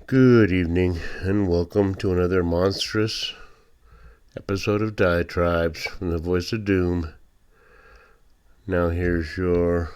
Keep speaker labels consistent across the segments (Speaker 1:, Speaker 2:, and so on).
Speaker 1: Good evening, and welcome to another monstrous episode of Diatribes from the Voice of Doom. Now here's your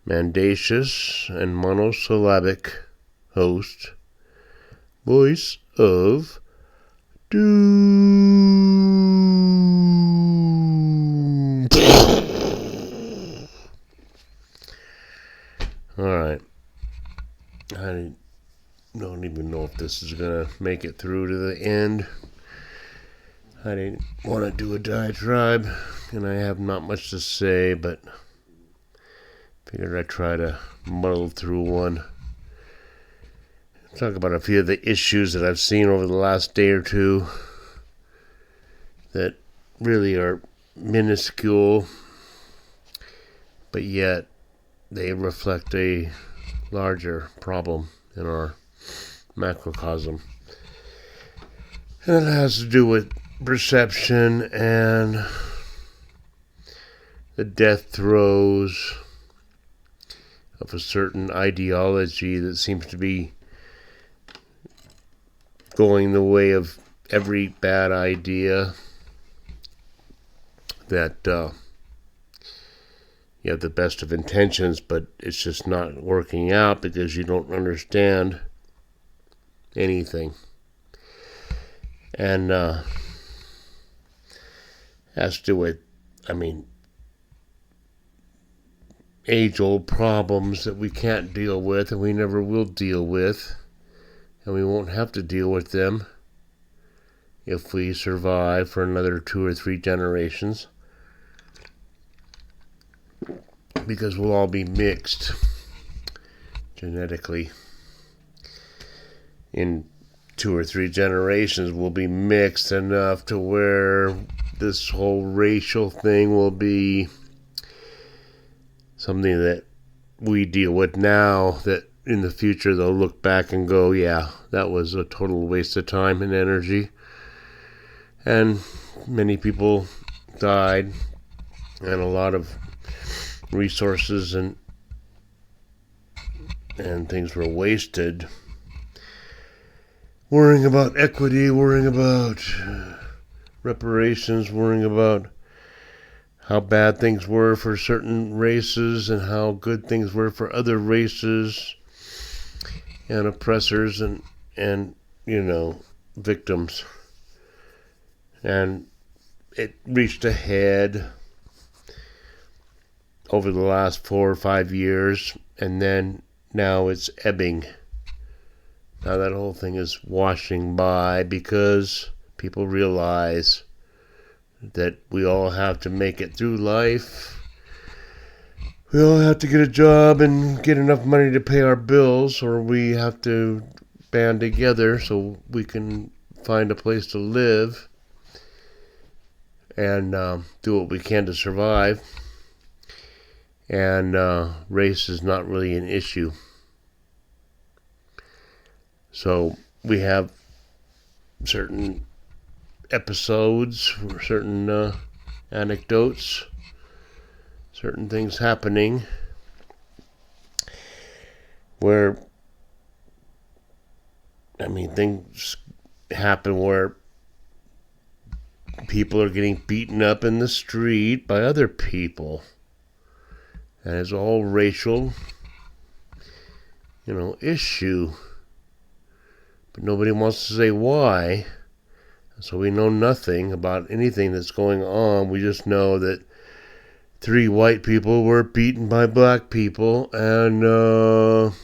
Speaker 1: mendacious and monosyllabic host, Voice of Doom. Alright. I don't even know if this is going to make it through to the end. I didn't want to do a diatribe, and I have not much to say, but figured I'd try to muddle through one. Talk about a few of the issues that I've seen over the last day or two that really are minuscule, but yet they reflect a larger problem in our macrocosm. And it has to do with perception and the death throes of a certain ideology that seems to be going the way of every bad idea that you have the best of intentions, but it's just not working out because you don't understand anything. And has to do with, age-old problems that we can't deal with and we never will deal with, and we won't have to deal with them if we survive for another 2 or 3 generations, because we'll all be mixed genetically. In 2 or 3 generations, we'll be mixed enough to where this whole racial thing will be something that we deal with now, that in the future they'll look back and go, yeah, that was a total waste of time and energy. And many people died, and a lot of resources and things were wasted worrying about equity, worrying about reparations, worrying about how bad things were for certain races and how good things were for other races, and oppressors and victims. And it reached a head over the last 4 or 5 years, and then now it's ebbing. Now that whole thing is washing by because people realize that we all have to make it through life. We all have to get a job and get enough money to pay our bills, or we have to band together so we can find a place to live and do what we can to survive. And race is not really an issue. So we have certain episodes, certain anecdotes, certain things happening where, things happen where people are getting beaten up in the street by other people. And it's all racial, issue. But nobody wants to say why. So we know nothing about anything that's going on. We just know that 3 white people were beaten by black people, and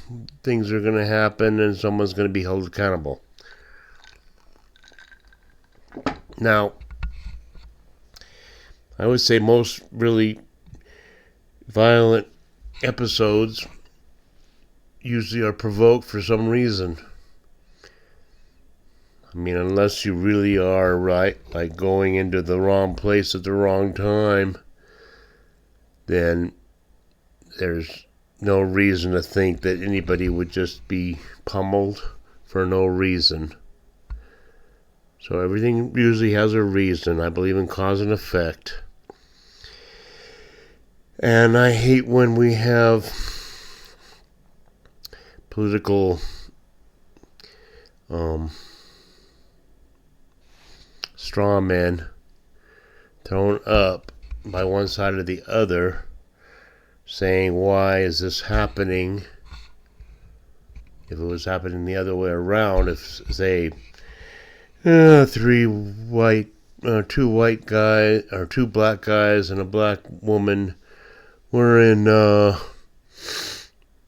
Speaker 1: things are going to happen, and someone's going to be held accountable. Now, I would say most really violent episodes usually are provoked for some reason. Unless you really are like going into the wrong place at the wrong time, then there's no reason to think that anybody would just be pummeled for no reason. So everything usually has a reason. I believe in cause and effect. And I hate when we have political straw men thrown up by one side or the other, saying, why is this happening? If it was happening the other way around, if, say, two white guys, or two black guys and a black woman were in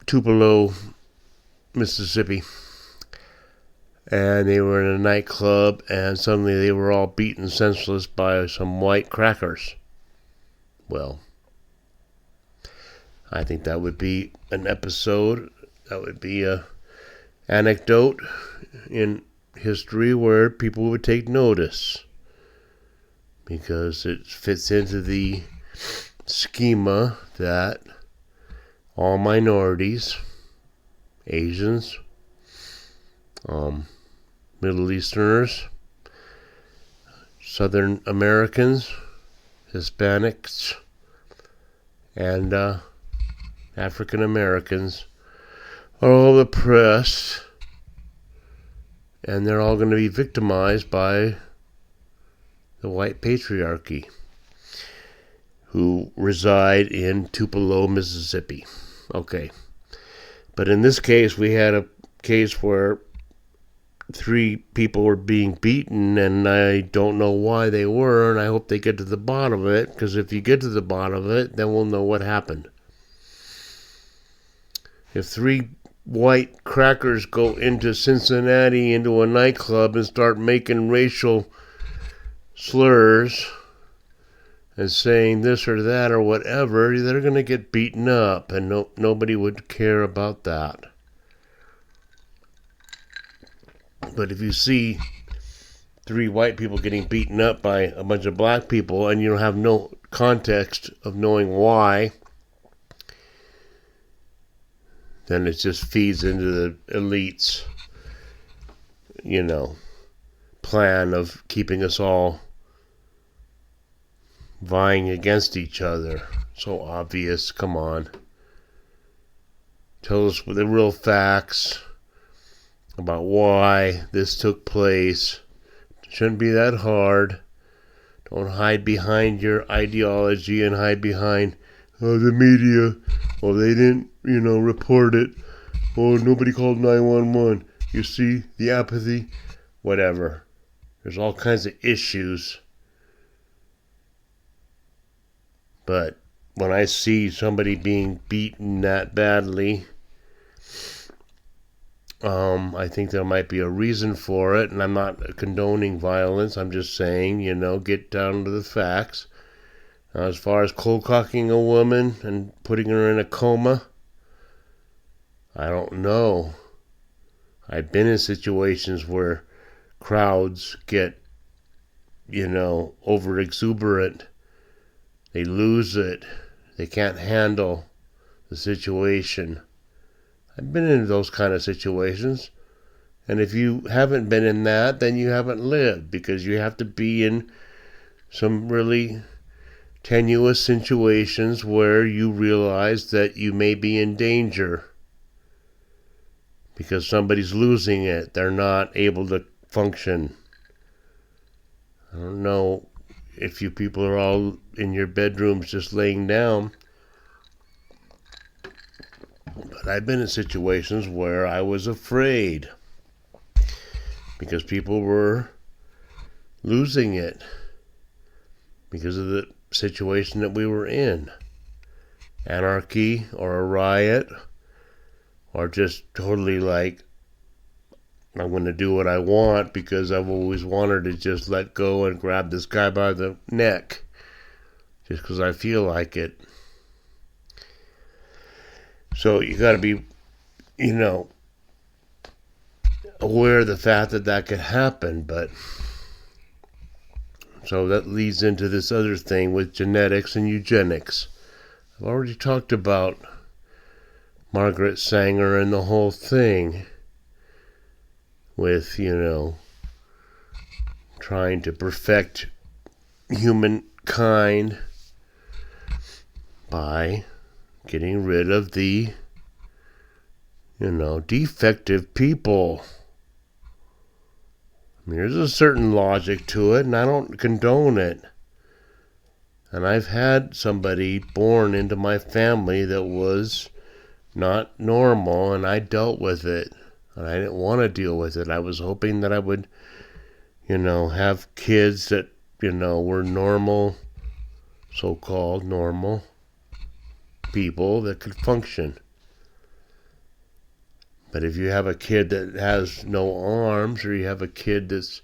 Speaker 1: Tupelo, Mississippi, and they were in a nightclub, and suddenly they were all beaten senseless by some white crackers. Well, I think that would be an episode, that would be a anecdote in history where people would take notice, because it fits into the schema that all minorities, Asians, Middle Easterners, Southern Americans, Hispanics, and African Americans are all oppressed, and they're all going to be victimized by the white patriarchy, who reside in Tupelo, Mississippi. Okay. But in this case, we had a case where 3 people were being beaten, and I don't know why they were, and I hope they get to the bottom of it, because if you get to the bottom of it, then we'll know what happened. If 3 white crackers go into Cincinnati, into a nightclub, and start making racial slurs and saying this or that or whatever, they're going to get beaten up, and nobody would care about that. But if you see 3 white people getting beaten up by a bunch of black people, and you don't have no context of knowing why, then it just feeds into the elites, plan of keeping us all vying against each other. So obvious. Come on. Tell us the real facts about why this took place. Shouldn't be that hard. Don't hide behind your ideology and hide behind the media. Well, they didn't, report it. Oh, nobody called 911. You see the apathy? Whatever. There's all kinds of issues. But when I see somebody being beaten that badly, I think there might be a reason for it, and I'm not condoning violence. I'm just saying, get down to the facts. Now, as far as cold cocking a woman and putting her in a coma, I don't know. I've been in situations where crowds get, over exuberant. They lose it. They can't handle the situation. I've been in those kind of situations. And if you haven't been in that, then you haven't lived, because you have to be in some really tenuous situations where you realize that you may be in danger because somebody's losing it. They're not able to function. I don't know if you people are all in your bedrooms just laying down, but I've been in situations where I was afraid because people were losing it because of the situation that we were in. Anarchy or a riot, or just totally like, I'm going to do what I want because I've always wanted to just let go and grab this guy by the neck just because I feel like it. So you got to be, aware of the fact that that could happen. But so that leads into this other thing with genetics and eugenics. I've already talked about Margaret Sanger and the whole thing with, trying to perfect humankind by getting rid of the, defective people. I mean, there's a certain logic to it, and I don't condone it. And I've had somebody born into my family that was not normal, and I dealt with it. And I didn't want to deal with it. I was hoping that I would, have kids that, were normal, so-called normal people that could function. But if you have a kid that has no arms, or you have a kid that's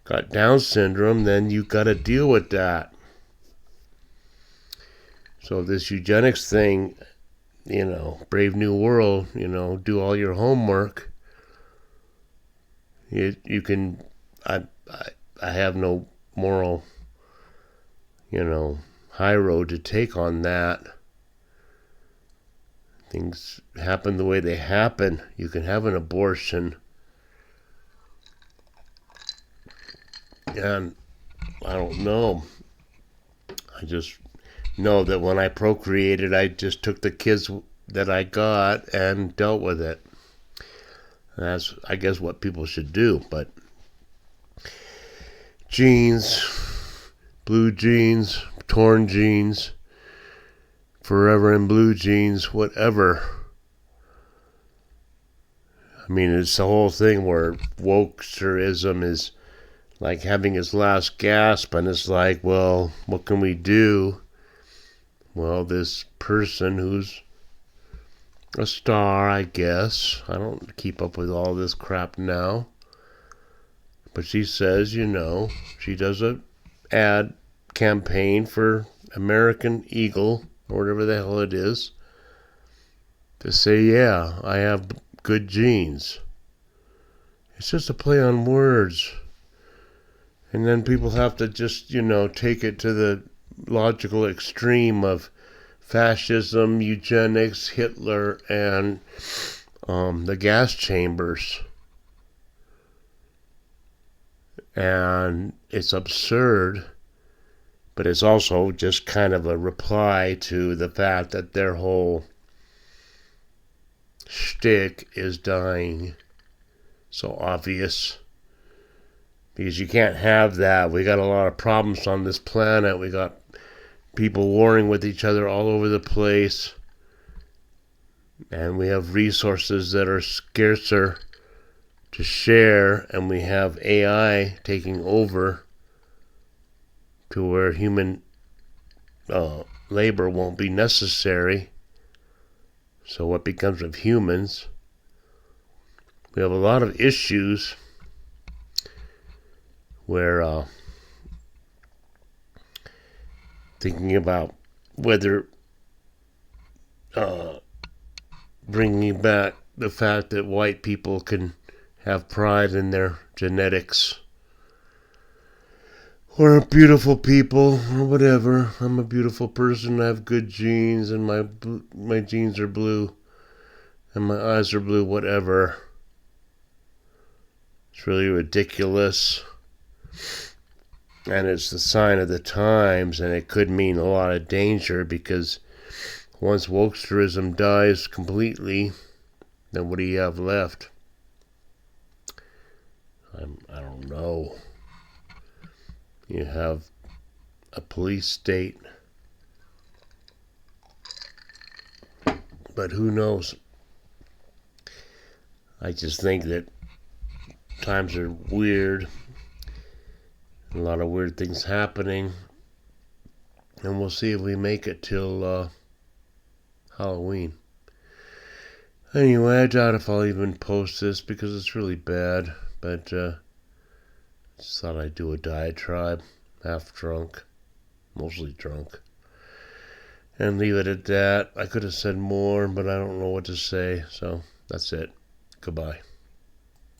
Speaker 1: got Down syndrome, then you got to deal with that. So this eugenics thing, Brave New World, do all your homework. You can, I have no moral, high road to take on that. Things happen the way they happen. You can have an abortion. And I don't know. I just know that when I procreated, I just took the kids that I got and dealt with it. That's, I guess, what people should do. But jeans, blue jeans, torn jeans, forever in blue jeans, whatever. I mean, it's the whole thing where wokeism is like having its last gasp, and it's like, well, what can we do? Well, this person who's a star, I guess. I don't keep up with all this crap now. But she says, she does a ad campaign for American Eagle, or whatever the hell it is, to say, yeah, I have good genes. It's just a play on words. And then people have to just, take it to the logical extreme of fascism, eugenics, Hitler, and the gas chambers. And it's absurd, but it's also just kind of a reply to the fact that their whole shtick is dying. So obvious. Because you can't have that. We got a lot of problems on this planet. We got people warring with each other all over the place. And we have resources that are scarcer to share. And we have AI taking over to where human labor won't be necessary. So what becomes of humans? We have a lot of issues where thinking about whether bringing back the fact that white people can have pride in their genetics. We're beautiful people, or whatever. I'm a beautiful person. I have good genes, and my genes are blue, and my eyes are blue. Whatever. It's really ridiculous, and it's the sign of the times, and it could mean a lot of danger, because once wokeism dies completely, then what do you have left? I don't know. You have a police state, but who knows? I just think that times are weird, a lot of weird things happening, and we'll see if we make it till Halloween. Anyway, I doubt if I'll even post this because it's really bad, but just thought I'd do a diatribe, half drunk, mostly drunk, and leave it at that. I could have said more, but I don't know what to say, so that's it. Goodbye.